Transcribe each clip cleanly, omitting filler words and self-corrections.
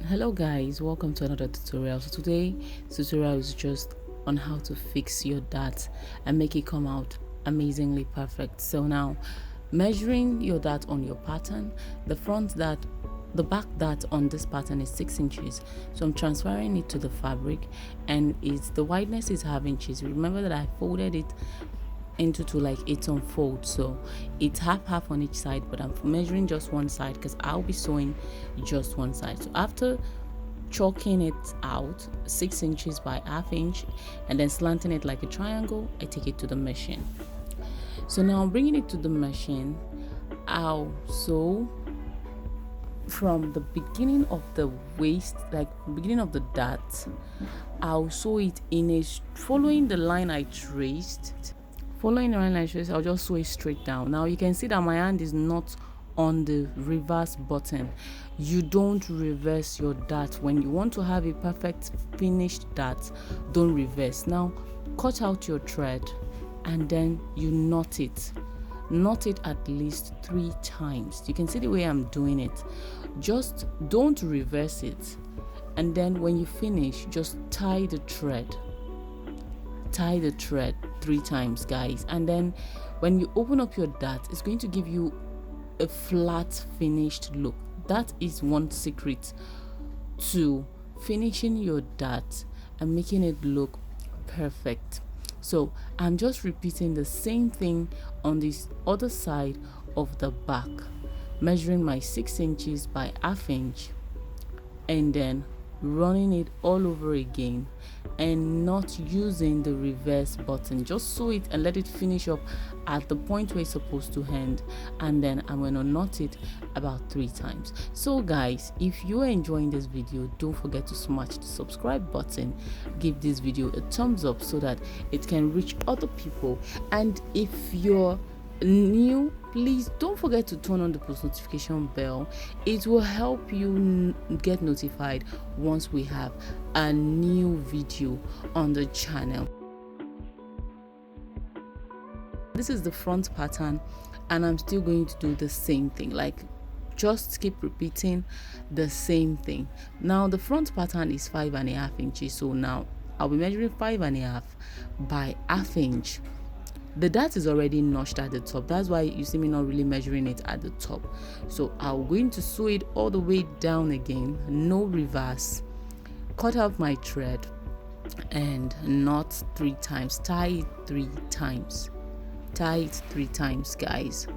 Hello guys, welcome to another tutorial. So today tutorial is just on how to fix your dart and make it come out amazingly perfect. So now, measuring your dart on your pattern, the back dart on this pattern is 6 inches, so I'm transferring it to the fabric, and the wideness is half inches. Remember that I folded it into two, like it's on fold, so it's half on each side, but I'm measuring just one side because I'll be sewing just one side. So after chalking it out 6 inches by half inch and then slanting it like a triangle, I take it to the machine. So now I'm bringing it to the machine. I'll sew from the beginning of the waist, like beginning of the dart. I'll sew it following the line I traced. Following the line I traced, I'll just sew it straight down. Now you can see that my hand is not on the reverse button. You don't reverse your dart. When you want to have a perfect finished dart, don't reverse. Now cut out your thread and then you knot it at least 3 times. You can see the way I'm doing it. Just don't reverse it, and then when you finish, just tie the thread 3 times, guys. And then when you open up your dart, it's going to give you a flat finished look. That is one secret to finishing your dart and making it look perfect. So I'm just repeating the same thing on this other side of the back, measuring my 6 inches by half inch and then running it all over again and not using the reverse button. Just sew it and let it finish up at the point where it's supposed to end, and then I'm going to knot it about 3 times. So guys, if you are enjoying this video, don't forget to smash the subscribe button, give this video a thumbs up so that it can reach other people, and if you're new, please don't forget to turn on the post notification bell. It will help you get notified once we have a new video on the channel. This is the front pattern, and I'm still going to do the same thing, like just keep repeating the same thing. Now the front pattern is 5.5 inches, so now I'll be measuring 5.5 by half inch. The dart is already notched at the top, that's why you see me not really measuring it at the top. So I'm going to sew it all the way down again, no reverse, cut out my thread and knot 3 times, tie it 3 times, guys.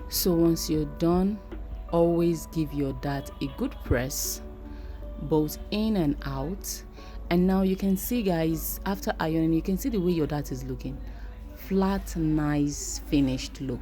So once you're done, always give your dart a good press, both in and out. And now you can see, guys, after ironing, you can see the way your dart is looking. Flat, nice, finished look.